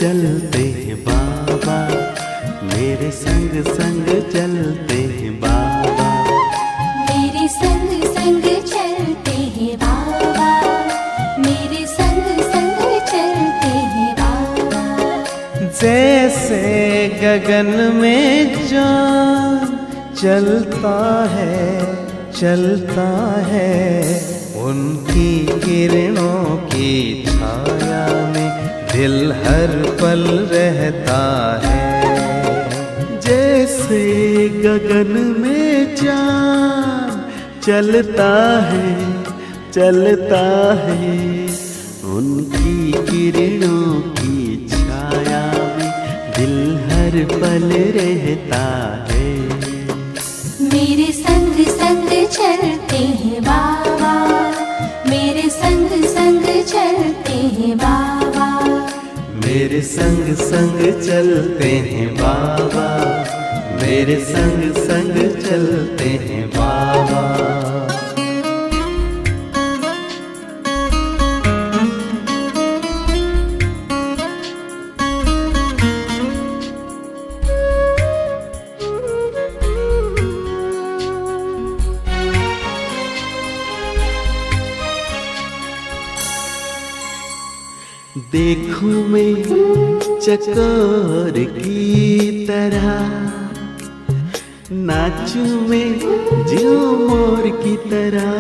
चलते हैं बाबा, मेरे संग संग चलते हैं बाबा, मेरे संग संग चलते हैं बाबा, मेरे संग संग चलते हैं बाबा। जैसे गगन में चाँद चलता है, उनकी किरणों की छाया में दिल हर पल रहता है। जैसे गगन में चाँद चलता है, उनकी किरणों की छाया में दिल हर पल रहता है। मेरे संग संग चलते हैं बाबा, मेरे संग संग चलते हैं बाबा, मेरे संग संग चलते हैं बाबा, मेरे संग संग चलते हैं बाबा। देखूं मैं चकोर की तरह, नाचूं मैं ज्यों मोर की तरह,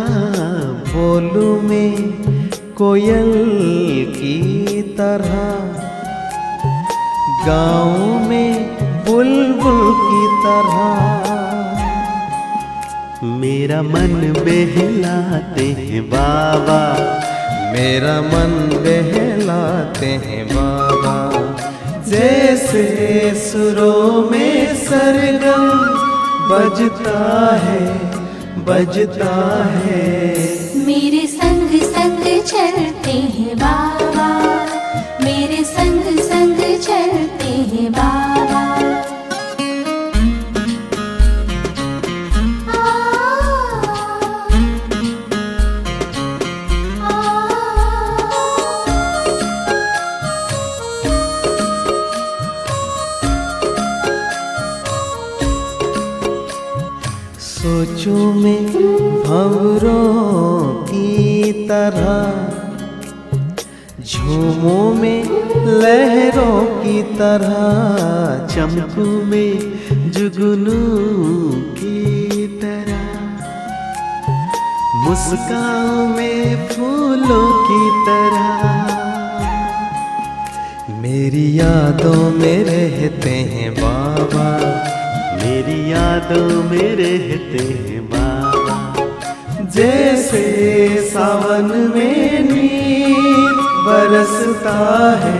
बोलूं मैं कोयल की तरह, गाऊं में बुलबुल की तरह। मेरा मन बहलाते हैं बाबा, मेरा मन बहलाते हैं बाबा। जैसे सुरों में सरगम बजता है, मेरे संग संग चलते हैं बाबा, मेरे संग संग चलते हैं बाबा। सोचूं मैं भंवरों की तरह, झूमों में लहरों की तरह, चमकूं में जुगनू की तरह, मुस्कान में फूलों की तरह। मेरी यादों में रहते हैं बाबा, मेरी यादों में रहते हैं बाबा। जैसे सावन में नीर बरसता है।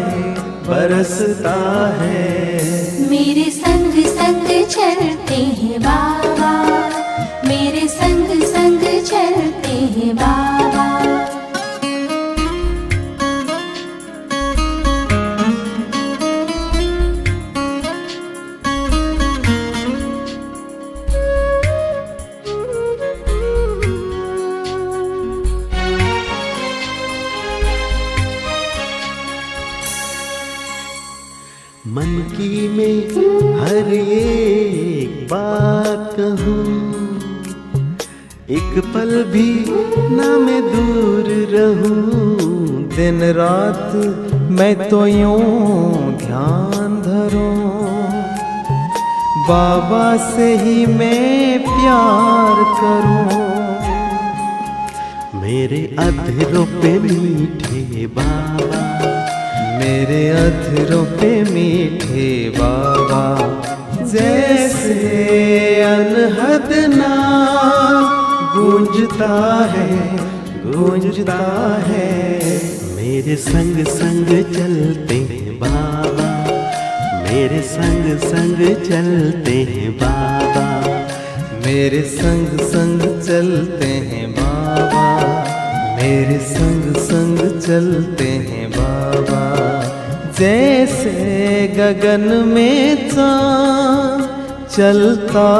मेरे संग संग चलते हैं बाबा, मेरे संग संग चलते हैं बाबा। मन की मैं हर एक बात कहूँ, एक पल भी ना मैं दूर रहूं। दिन रात मैं तो यूं ध्यान धरूं, बाबा से ही मैं प्यार करूं। मेरे अधरों पे मीठे बाबा, मेरे अधरों पे मीठे बाबा। जैसे अनहद नाम गूंजता है। मेरे संग संग चलते हैं बाबा, मेरे संग संग चलते हैं बाबा, मेरे संग संग चलते हैं बाबा, मेरे संग संग चलते हैं बाबा। जैसे गगन में चाँद चलता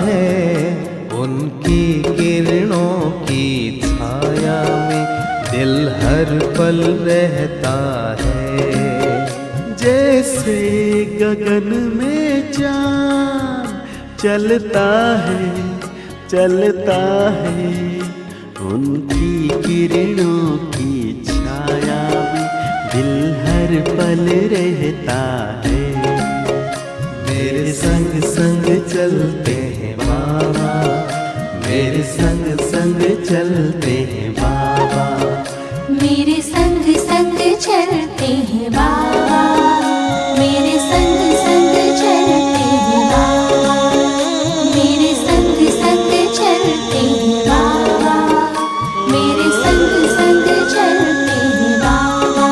है, उनकी किरणों की छाया में दिल हर पल रहता है। जैसे गगन में चांद चलता है, चलता है, उनकी किरणों की छाया में दिल हर पल रहता है। मेरे संग संग चलते हैं बाबा, मेरे संग संग चलते हैं बाबा। मेरे संग संग चलते हैं बाबा, मेरे संग संग चलते हैं बाबा, मेरे संग संग चलते हैं बाबा, मेरे संग संग चलते हैं बाबा।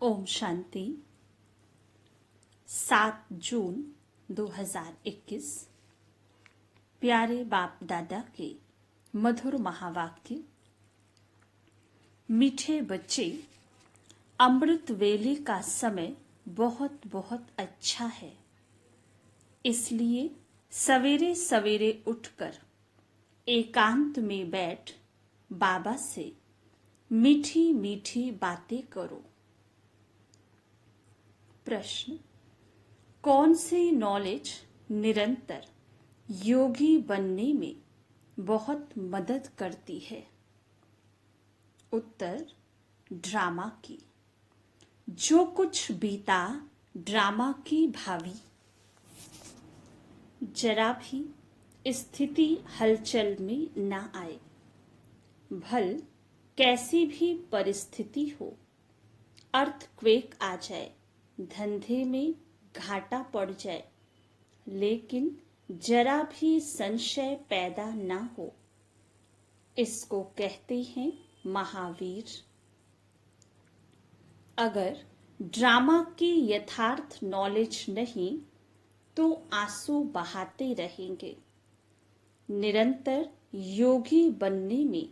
ओम शांति। 7 जून 2021। प्यारे बाप दादा के मधुर महावाक्य। मीठे बच्चे, अमृत वेले का समय बहुत बहुत अच्छा है, इसलिए सवेरे सवेरे उठकर एकांत में बैठ बाबा से मीठी मीठी बातें करो। प्रश्न, कौन सी नॉलेज निरंतर योगी बनने में बहुत मदद करती है? उत्तर, ड्रामा की। जो कुछ बीता ड्रामा की भावी। जरा भी स्थिति हलचल में न आए, भल कैसी भी परिस्थिति हो, अर्थक्वेक आ जाए, धंधे में घाटा पड़ जाए, लेकिन जरा भी संशय पैदा ना हो, इसको कहते हैं महावीर। अगर ड्रामा की यथार्थ नॉलेज नहीं तो आंसू बहाते रहेंगे। निरंतर योगी बनने में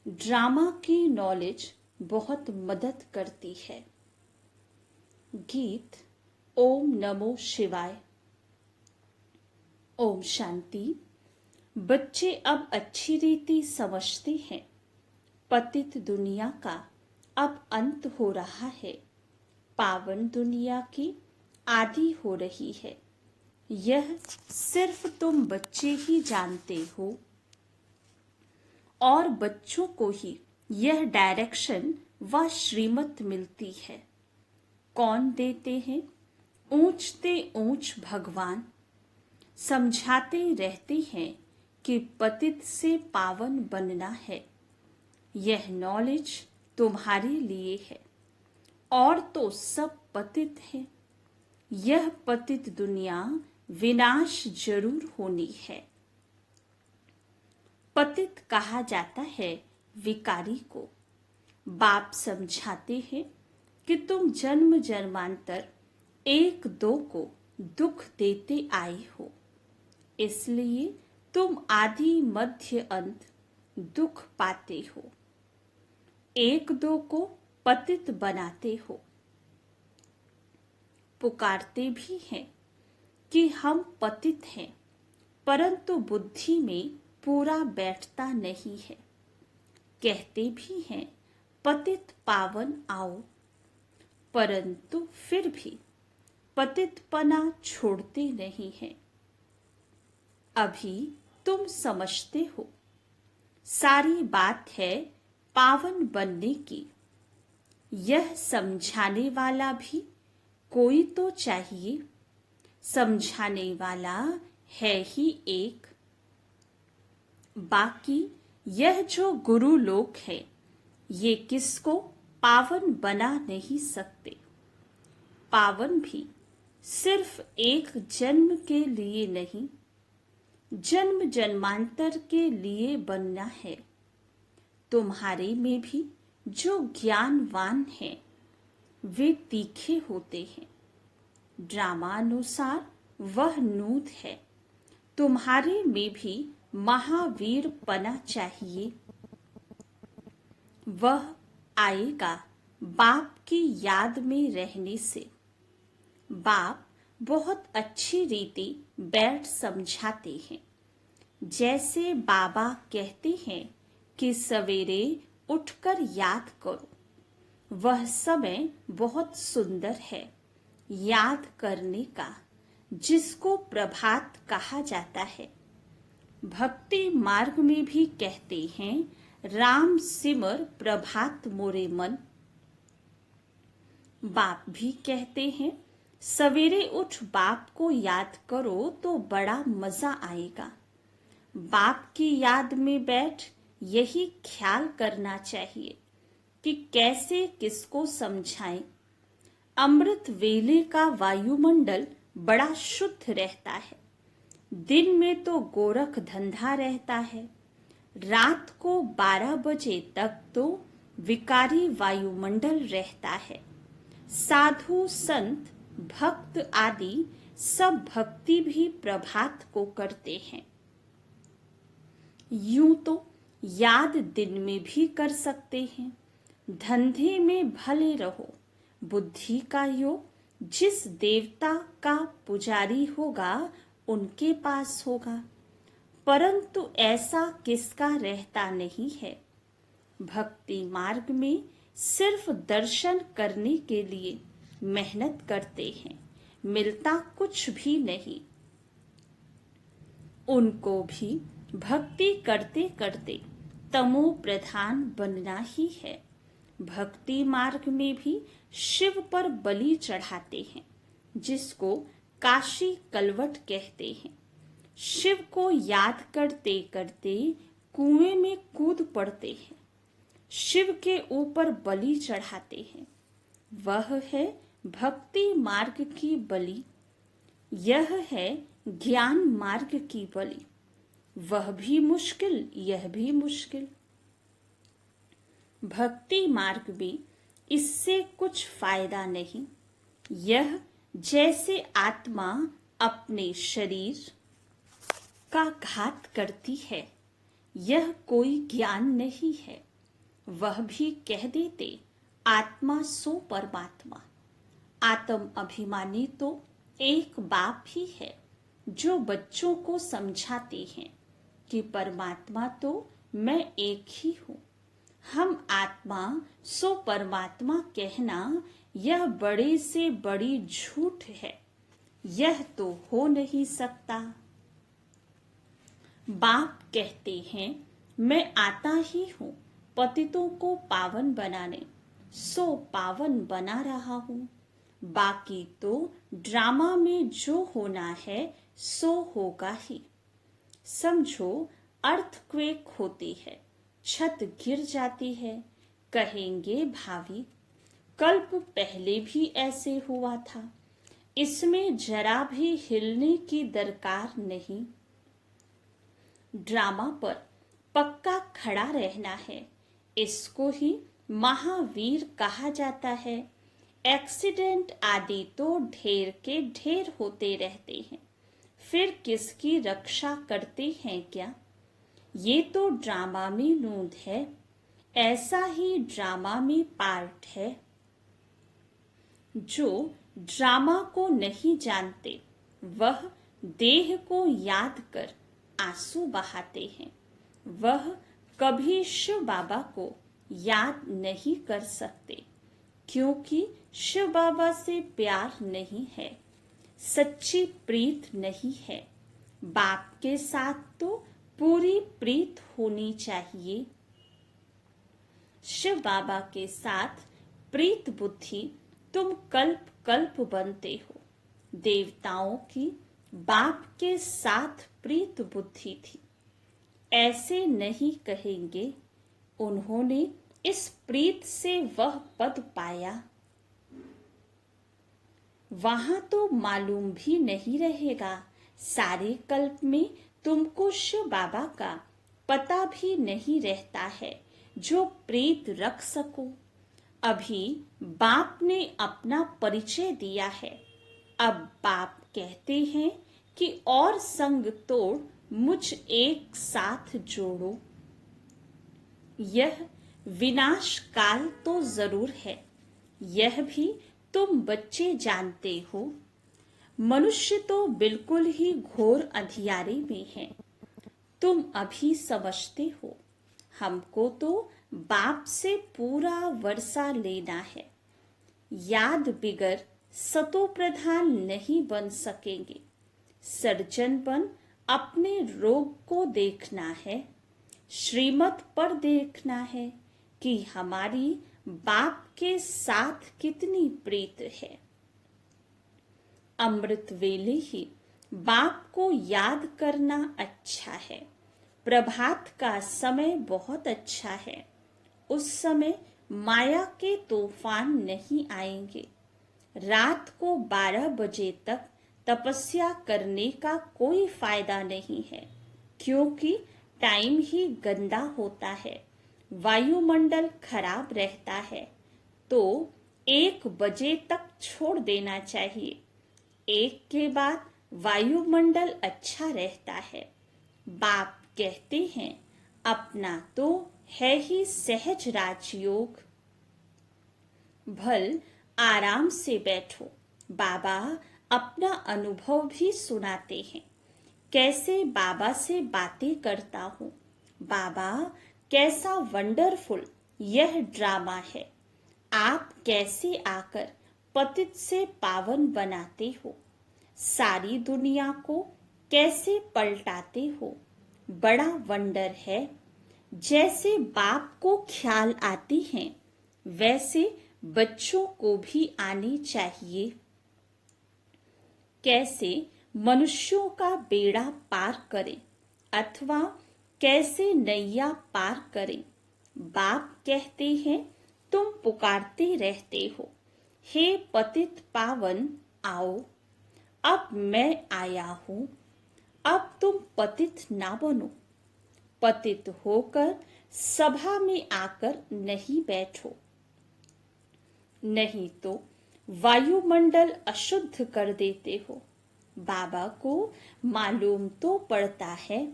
ड्रामा की नॉलेज बहुत मदद करती है। गीत ओम नमो शिवाय। ओम शांति। बच्चे अब अच्छी रीति समझते हैं, पतित दुनिया का अब अंत हो रहा है, पावन दुनिया की आदि हो रही है। यह सिर्फ तुम बच्चे ही जानते हो, और बच्चों को ही यह डायरेक्शन व श्रीमत मिलती है। कौन देते हैं? ऊंचते ऊंच भगवान समझाते रहते हैं कि पतित से पावन बनना है। यह नॉलेज तुम्हारे लिए है, और तो सब पतित है। यह पतित दुनिया विनाश जरूर होनी है। पतित कहा जाता है विकारी को। बाप समझाते हैं कि तुम जन्म जन्मांतर एक दो को दुख देते आए हो, इसलिए तुम आदि मध्य अंत दुख पाते हो। एक दो को पतित बनाते हो। पुकारते भी हैं कि हम पतित हैं, परंतु बुद्धि में पूरा बैठता नहीं है। कहते भी हैं पतित पावन आओ, परंतु फिर भी पतितपना छोड़ते नहीं हैं। अभी तुम समझते हो, सारी बात है पावन बनने की। यह समझाने वाला भी कोई तो चाहिए। समझाने वाला है ही एक। बाकी यह जो गुरु लोग हैं, ये किसको पावन बना नहीं सकते। पावन भी सिर्फ एक जन्म के लिए नहीं, जन्म जन्मांतर के लिए बनना है। तुम्हारे में भी जो ज्ञानवान हैं, वे तीखे होते हैं। ड्रामानुसार वह नूत है। तुम्हारे में भी महावीर पना चाहिए। वह आएगा बाप की याद में रहने से। बाप बहुत अच्छी रीति बैठ समझाते हैं। जैसे बाबा कहते हैं कि सवेरे उठकर याद करो, वह समय बहुत सुंदर है याद करने का, जिसको प्रभात कहा जाता है। भक्ति मार्ग में भी कहते हैं, राम सिमर प्रभात मोरे मन। बाप भी कहते हैं, सवेरे उठ बाप को याद करो तो बड़ा मजा आएगा। बाप की याद में बैठ यही ख्याल करना चाहिए कि कैसे किसको समझाएं। अमृत वेले का वायुमंडल बड़ा शुद्ध रहता है। दिन में तो गोरख धंधा रहता है, रात को 12 बजे तक तो विकारी वायुमंडल रहता है। साधु संत भक्त आदि सब भक्ति भी प्रभात को करते हैं। यूं तो याद दिन में भी कर सकते हैं। धंधे में भले रहो, बुद्धि का योग जिस देवता का पुजारी होगा उनके पास होगा, परंतु ऐसा किसका रहता नहीं है। भक्ति मार्ग में सिर्फ दर्शन करने के लिए मेहनत करते हैं, मिलता कुछ भी नहीं। उनको भी भक्ति करते करते तमो प्रधान बनना ही है। भक्ति मार्ग में भी शिव पर बलि चढ़ाते हैं, जिसको काशी कलवट कहते हैं। शिव को याद करते करते कुएं में कूद पड़ते हैं, शिव के ऊपर बलि चढ़ाते हैं। वह है भक्ति मार्ग की बलि, यह है ज्ञान मार्ग की बलि। वह भी मुश्किल, यह भी मुश्किल। भक्ति मार्ग में इससे कुछ फायदा नहीं। यह जैसे आत्मा अपने शरीर का घात करती है, यह कोई ज्ञान नहीं है। वह भी कह देते, आत्मा सो परमात्मा। आत्म अभिमानी तो एक बाप ही है, जो बच्चों को समझाते हैं कि परमात्मा तो मैं एक ही हूँ। हम आत्मा सो परमात्मा कहना यह बड़े से बड़ी झूठ है, यह तो हो नहीं सकता। बाप कहते हैं, मैं आता ही हूँ पतितों को पावन बनाने, सो पावन बना रहा हूँ। बाकी तो ड्रामा में जो होना है सो होगा ही। समझो, अर्थक्वेक होती है, छत गिर जाती है, कहेंगे भावी कल्प पहले भी ऐसे हुआ था, इसमें जरा भी हिलने की दरकार नहीं। ड्रामा पर पक्का खड़ा रहना है, इसको ही महावीर कहा जाता है। एक्सीडेंट आदि तो ढेर के ढेर होते रहते हैं, फिर किसकी रक्षा करते हैं क्या? ये तो ड्रामा में नूंद है, ऐसा ही ड्रामा में पार्ट है। जो ड्रामा को नहीं जानते, वह देह को याद कर आंसू बहाते हैं। वह कभी शिव बाबा को याद नहीं कर सकते, क्योंकि शिव बाबा से प्यार नहीं है, सच्ची प्रीत नहीं है। बाप के साथ तो पूरी प्रीत होनी चाहिए। शिव बाबा के साथ प्रीत बुद्धि तुम कल्प कल्प बनते हो। देवताओं की बाप के साथ प्रीत बुद्धि थी, ऐसे नहीं कहेंगे। उन्होंने इस प्रीत से वह पद पाया, वहां तो मालूम भी नहीं रहेगा। सारे कल्प में तुमको शिव बाबा का पता भी नहीं रहता है, जो प्रीत रख सको। अभी बाप ने अपना परिचय दिया है, अब बाप कहते हैं कि और संग तोड़ मुझ एक साथ जोड़ो। यह विनाश काल तो जरूर है, यह भी तुम बच्चे जानते हो। मनुष्य तो बिल्कुल ही घोर अंधियारे में है। तुम अभी समझते हो, हमको तो बाप से पूरा वर्षा लेना है। याद बिगर सतो प्रधान नहीं बन सकेंगे। सर्जन बन अपने रोग को देखना है। श्रीमत पर देखना है कि हमारी बाप के साथ कितनी प्रीत है। अमृत वेले ही बाप को याद करना अच्छा है। प्रभात का समय बहुत अच्छा है। उस समय माया के तूफान नहीं आएंगे। रात को 12 बजे तक तपस्या करने का कोई फायदा नहीं है, क्योंकि टाइम ही गंदा होता है, वायुमंडल खराब रहता है। तो 1 बजे तक छोड़ देना चाहिए। 1 के बाद वायुमंडल अच्छा रहता है। बाप कहते हैं, अपना तो है ही सहज राजयोग। भल आराम से बैठो। बाबा अपना अनुभव भी सुनाते हैं। कैसे बाबा से बातें करता हूँ। बाबा कैसा वंडरफुल यह ड्रामा है। आप कैसे आकर पतित से पावन बनाते हो। सारी दुनिया को कैसे पलटाते हो। बड़ा वंडर है। जैसे बाप को ख्याल आती हैं, वैसे बच्चों को भी आनी चाहिए। कैसे मनुष्यों का बेड़ा पार करें अथवा कैसे नैया पार करें। बाप कहते हैं, तुम पुकारते रहते हो, हे पतित पावन आओ। अब मैं आया हूं। अब तुम पतित ना बनो। पतित होकर सभा में आकर नहीं बैठो, नहीं तो वायुमंडल अशुद्ध कर देते हो। बाबा को मालूम तो पड़ता है।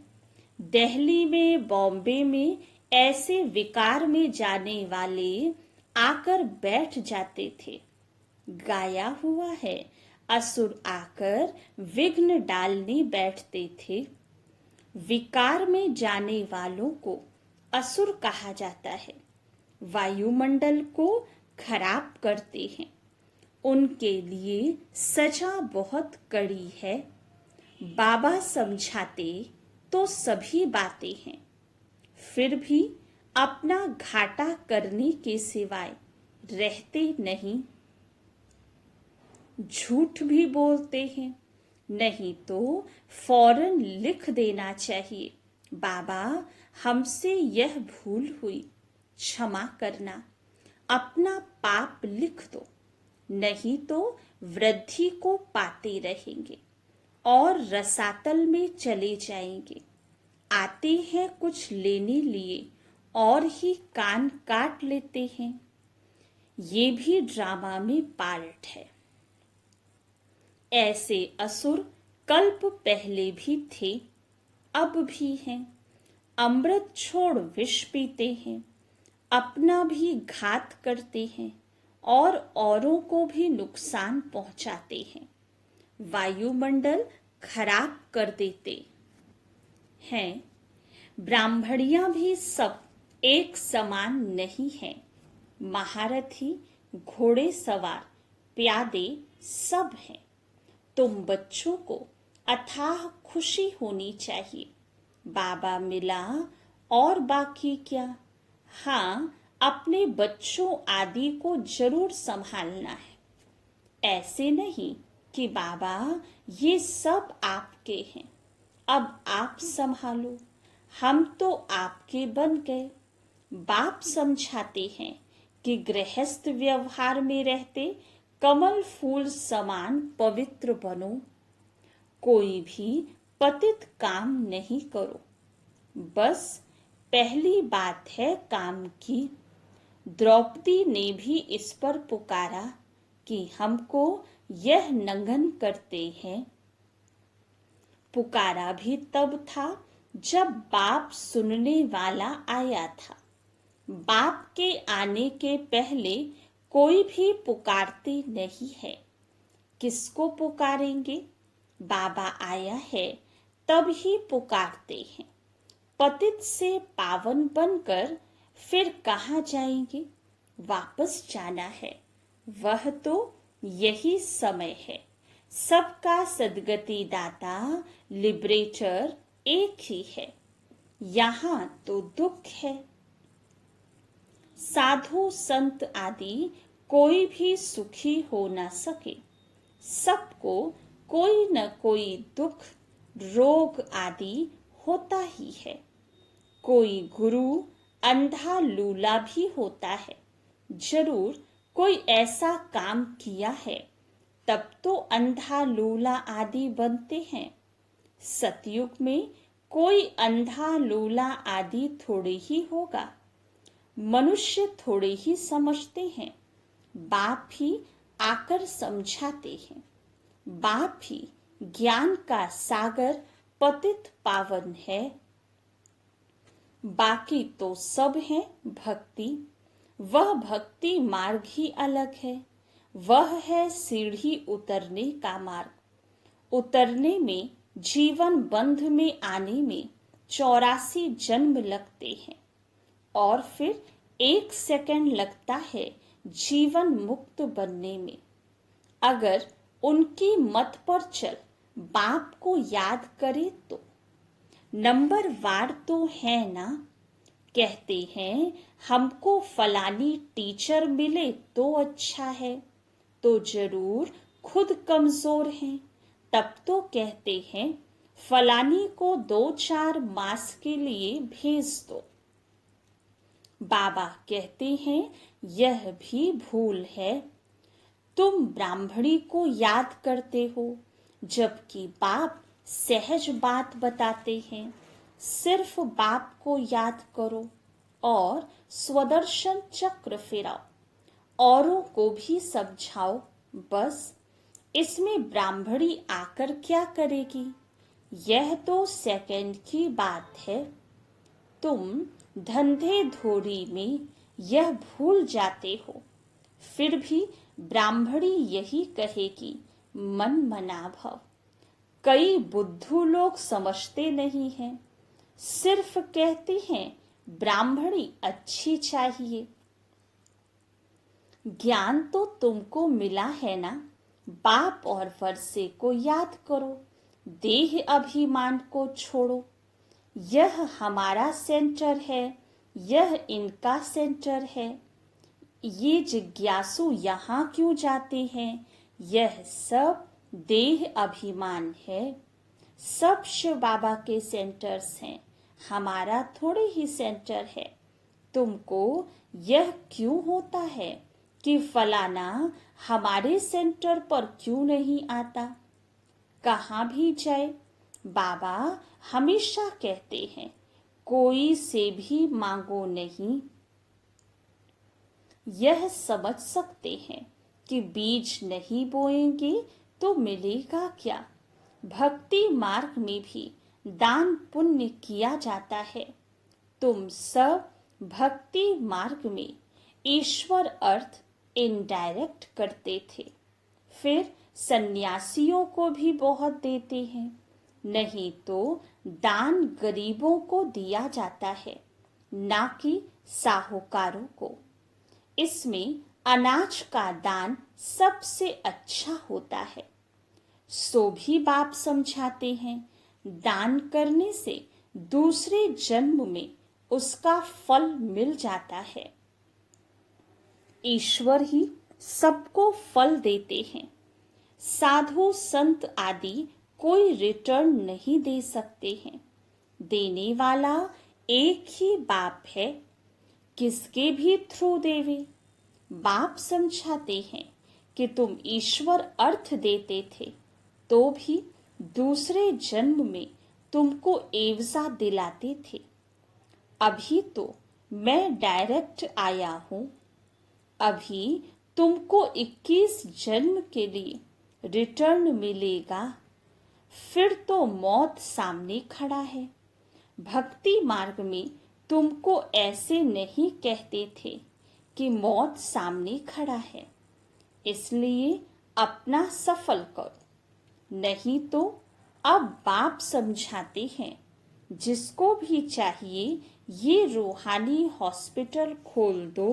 दिल्ली में, बॉम्बे में ऐसे विकार में जाने वाले आकर बैठ जाते थे। गाया हुआ है, असुर आकर विघ्न डालने बैठते थे। विकार में जाने वालों को असुर कहा जाता है। वायुमंडल को खराब करते हैं। उनके लिए सजा बहुत कड़ी है। बाबा समझाते तो सभी बातें हैं, फिर भी अपना घाटा करने के सिवाय रहते नहीं। झूठ भी बोलते हैं, नहीं तो फौरन लिख देना चाहिए, बाबा हमसे यह भूल हुई, क्षमा करना। अपना पाप लिख दो, नहीं तो वृद्धि को पाते रहेंगे और रसातल में चले जाएंगे। आते हैं कुछ लेने लिए और ही कान काट लेते हैं। ये भी ड्रामा में पार्ट है। ऐसे असुर कल्प पहले भी थे, अब भी हैं। अमृत छोड़ विष पीते हैं, अपना भी घात करते हैं और औरों को भी नुकसान पहुंचाते हैं। वायुमंडल खराब कर देते हैं। ब्राह्मणियां भी सब एक समान नहीं हैं। महारथी, घोड़े सवार, प्यादे सब हैं। तुम बच्चों को अथाह खुशी होनी चाहिए। बाबा मिला और बाकी क्या। हाँ, अपने बच्चों आदि को जरूर संभालना है। ऐसे नहीं कि बाबा ये सब आपके हैं, अब आप संभालो। हम तो आपके बन गए। बाप समझाते हैं कि गृहस्थ व्यवहार में रहते कमल फूल समान पवित्र बनो। कोई भी पतित काम नहीं करो। बस पहली बात है काम की। द्रौपदी ने भी इस पर पुकारा कि हमको यह नंगन करते हैं। पुकारा भी तब था जब बाप सुनने वाला आया था। बाप के आने के पहले कोई भी पुकारते नहीं है। किसको पुकारेंगे? बाबा आया है तब ही पुकारते हैं। पतित से पावन बनकर फिर कहाँ जाएंगे? वापस जाना है, वह तो यही समय है। सबका सदगति दाता लिबरेटर एक ही है, यहाँ तो दुख है। साधु संत आदि कोई भी सुखी हो न सके, सबको कोई न कोई दुख रोग आदि होता ही है। कोई गुरु अंधा लूला भी होता है, जरूर कोई ऐसा काम किया है तब तो अंधा लूला आदि बनते हैं। सतयुग में कोई अंधा लूला आदि थोड़े ही होगा। मनुष्य थोड़े ही समझते हैं, बाप ही आकर समझाते हैं। बाप ही ज्ञान का सागर पतित पावन है। बाकी तो सब है भक्ति, वह भक्ति मार्ग ही अलग है। वह है सीढ़ी उतरने का मार्ग। उतरने में, जीवन बंध में आने में 84 जन्म लगते हैं और फिर 1 सेकंड लगता है जीवन मुक्त बनने में। अगर उनकी मत पर चल बाप को याद करे तो नंबर वार तो है ना। कहते हैं हमको फलानी टीचर मिले तो अच्छा है, तो जरूर खुद कमजोर हैं। तब तो कहते हैं फलानी को 2-4 मास के लिए भेज दो। बाबा कहते हैं यह भी भूल है। तुम ब्राह्मणी को याद करते हो, जबकि बाप सहज बात बताते हैं। सिर्फ बाप को याद करो और स्वदर्शन चक्र फिराओ, औरों को भी समझाओ। बस इसमें ब्राह्मणी आकर क्या करेगी? यह तो सेकंड की बात है। तुम धंधे धोरी में यह भूल जाते हो, फिर भी ब्राह्मणी यही कहेगी मन मना भव। कई बुद्धू लोग समझते नहीं हैं, सिर्फ कहते हैं ब्राह्मणी अच्छी चाहिए। ज्ञान तो तुमको मिला है ना। बाप और वर्षे को याद करो, देह अभिमान को छोड़ो। यह हमारा सेंटर है, यह इनका सेंटर है। ये जिज्ञासु यहाँ क्यों जाते हैं? यह सब देह अभिमान है। सब शिव बाबा के सेंटर्स हैं, हमारा थोड़े ही सेंटर है। तुमको यह क्यों होता है कि फलाना हमारे सेंटर पर क्यों नहीं आता? कहाँ भी जाए बाबा हमेशा कहते हैं कोई से भी मांगो नहीं। यह समझ सकते हैं कि बीज नहीं बोएंगे तो मिलेगा क्या। भक्ति मार्ग में भी दान पुण्य किया जाता है। तुम सब भक्ति मार्ग में ईश्वर अर्थ इनडायरेक्ट करते थे, फिर सन्यासियों को भी बहुत देते हैं। नहीं तो दान गरीबों को दिया जाता है, ना कि साहूकारों को। इसमें अनाज का दान सबसे अच्छा होता है। सो भी बाप समझाते हैं दान करने से दूसरे जन्म में उसका फल मिल जाता है। ईश्वर ही सबको फल देते हैं। साधु संत आदि कोई रिटर्न नहीं दे सकते हैं। देने वाला एक ही बाप है, किसके भी थ्रू देवे। बाप समझाते हैं कि तुम ईश्वर अर्थ देते थे तो भी दूसरे जन्म में तुमको एवजा दिलाते थे। अभी तो मैं डायरेक्ट आया हूं, अभी तुमको 21 जन्म के लिए रिटर्न मिलेगा। फिर तो मौत सामने खड़ा है। भक्ति मार्ग में तुमको ऐसे नहीं कहते थे कि मौत सामने खड़ा है। इसलिए अपना सफल करो, नहीं तो अब बाप समझाते हैं जिसको भी चाहिए ये रूहानी हॉस्पिटल खोल दो।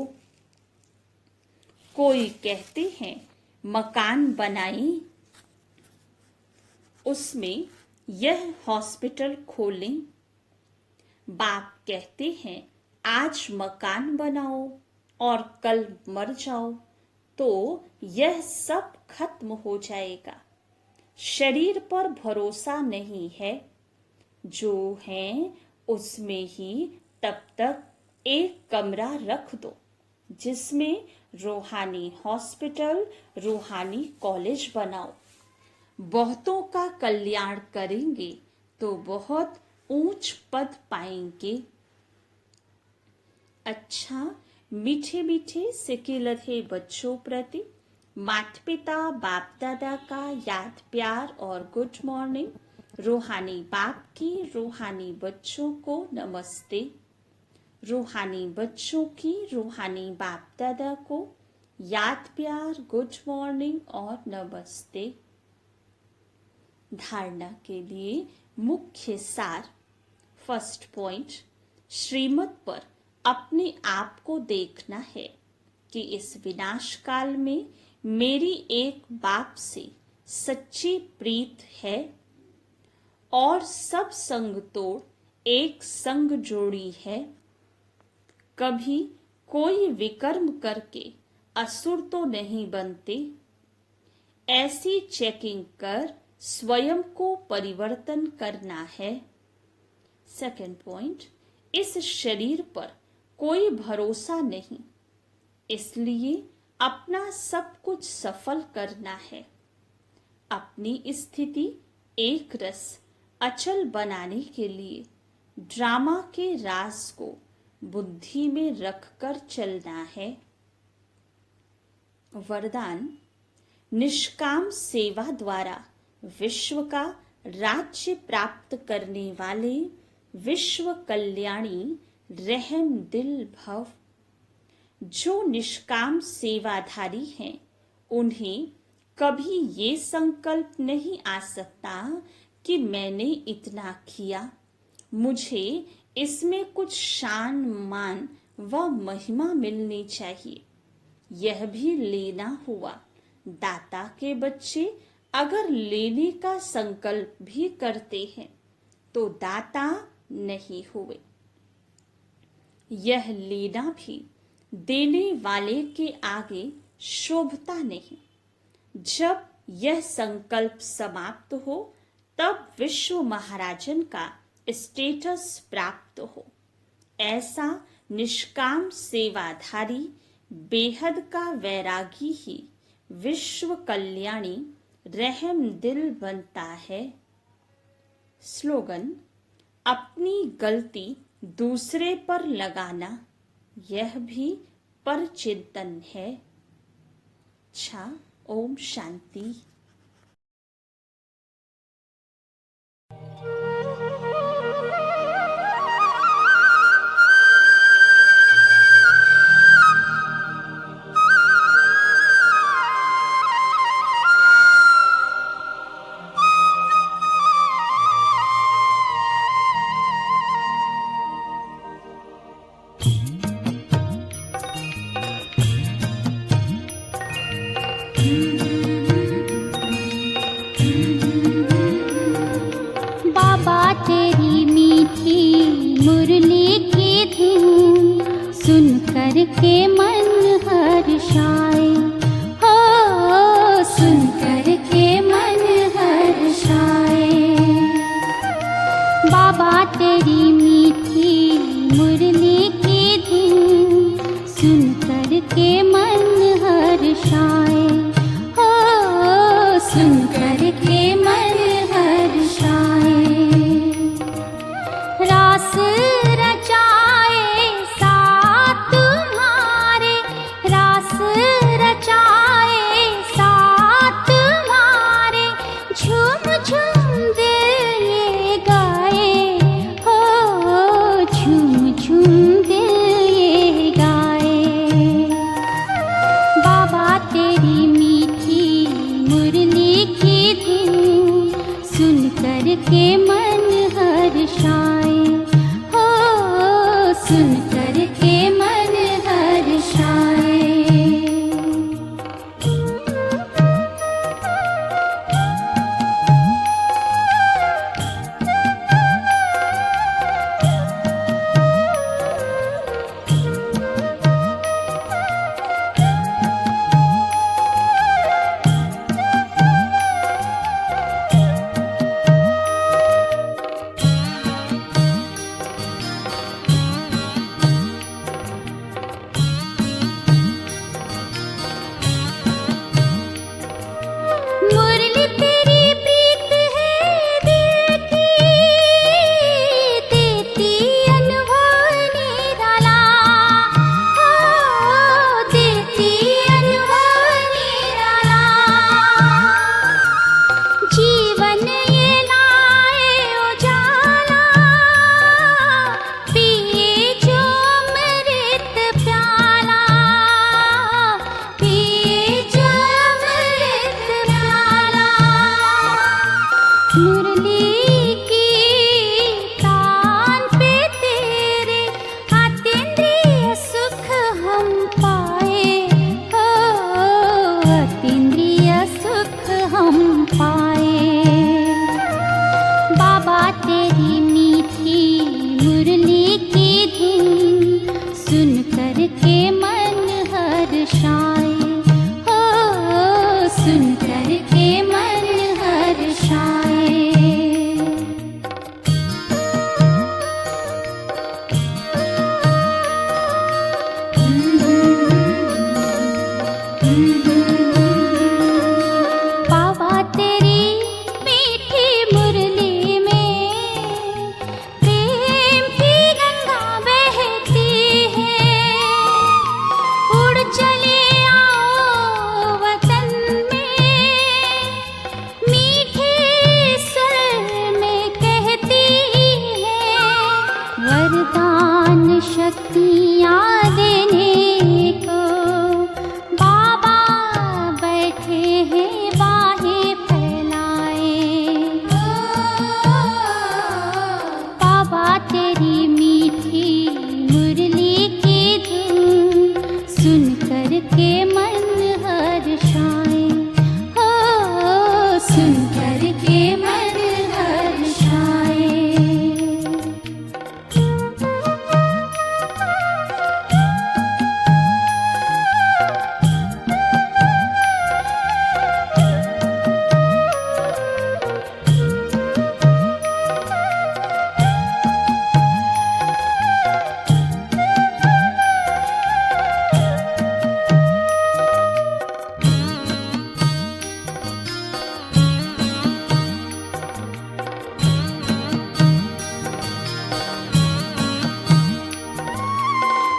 कोई कहते हैं मकान बनाई, उसमें यह हॉस्पिटल खोलें। बाप कहते हैं आज मकान बनाओ और कल मर जाओ तो यह सब खत्म हो जाएगा। शरीर पर भरोसा नहीं है, जो है उसमें ही तब तक एक कमरा रख दो जिसमें रूहानी हॉस्पिटल, रूहानी कॉलेज बनाओ। बहुतों का कल्याण करेंगे तो बहुत ऊंच पद पाएंगे। अच्छा, मीठे मीठे सिकिलधे बच्चों प्रति माता पिता बाप दादा का याद प्यार और गुड मॉर्निंग। रूहानी बाप की रूहानी बच्चों को नमस्ते। रूहानी बच्चों की रूहानी बाप दादा को याद प्यार, गुड मॉर्निंग और नमस्ते। धारणा के लिए मुख्य सार। फर्स्ट पॉइंट, श्रीमत पर अपने आप को देखना है कि इस विनाश काल में मेरी एक बाप से सच्ची प्रीत है और सब संग तोड़ एक संग जोड़ी है। कभी कोई विकर्म करके असुर तो नहीं बनते। ऐसी चेकिंग कर स्वयं को परिवर्तन करना है। सेकंड पॉइंट, इस शरीर पर कोई भरोसा नहीं, इसलिए अपना सब कुछ सफल करना है। अपनी स्थिति एक रस अचल बनाने के लिए ड्रामा के राज को बुद्धि में रखकर चलना है। वरदान, निष्काम सेवा द्वारा विश्व का राज्य प्राप्त करने वाले विश्व कल्याणी रहम दिल भव। जो निष्काम सेवाधारी हैं उन्हें कभी ये संकल्प नहीं आ सकता कि मैंने इतना किया, मुझे इसमें कुछ शान मान व महिमा मिलनी चाहिए। यह भी लेना हुआ। दाता के बच्चे अगर लेने का संकल्प भी करते हैं तो दाता नहीं हुए। यह लेना भी देने वाले के आगे शोभता नहीं। जब यह संकल्प समाप्त हो तब विश्व महाराजन का स्टेटस प्राप्त हो। ऐसा निष्काम सेवाधारी बेहद का वैरागी ही विश्व कल्याणी रहम दिल बनता है। स्लोगन, अपनी गलती दूसरे पर लगाना यह भी परचिंतन है। अच्छा, ओम शांति। बाबा तेरी मीठी मुरली की धुन सुन कर के मन हर्षाए। हो सुन कर के मन हर्षाए। बाबा तेरी मीठी मुरली की धुन सुन कर के मन हर्षाए। हो सुन कर के मन हर्षाए। रास रचाए साथ तुम्हारे, रास रचाए साथ तुम्हारे, झूम झूम दिल ये गाए। हो झूम झूम दिल ये गाए। के मन हर्षाए, हो सुन कर के मन हर्षाए। मुरली तेरी प्रीत है दिल की, देती अनुभव निराला, हो देती अनुभव निराला। जीवन ये लाए उजाला, पिए जो अमृत प्याला, पिए जो अमृत प्याला। मुरली की तान पे तेरे अतीन्द्रिय सुख हम पाए, हो अतीन्द्रिय सुख हम पाए। बाबा तेरी मीठी मुरली की धुन सुन कर के मन हर्षाए, हो सुन कर के मन हर्षाए। बाबा तेरी मीठी मुरली में प्रेम की गंगा बहती है। उड़ चले आओ वतन में, मीठे स्वर में कहती है। वरदान शक्तियाँ देने को बाबा बैठे हैं बाहें फैलाए। बाबा तेरी मीठी मुरली की धुन सुन कर के मन हर्षाए, हो सुन कर के मन हर्षाए।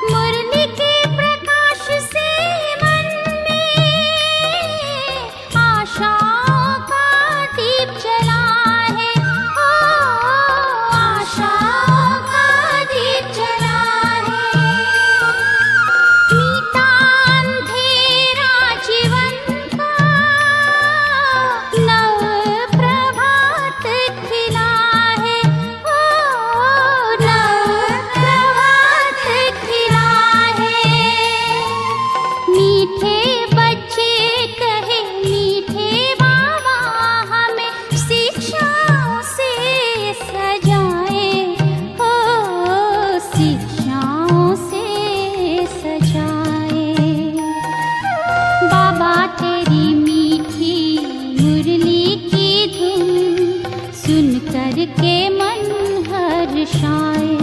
मुरली के प्रकाश से मन में आशाओं का दीप जला है, हो आशाओं का दीप जला है। मीठा अंधेरा जीवन का नव प्रभात खिला है, हो नव प्रभात खिला है। मीठे बच्चे कहे मीठे बाबा हमें शिक्षाओं से सजाए, हो शिक्षाओं से सजाए। बाबा तेरी मीठी मुरली की धुन सुन कर के मन हर्षाए,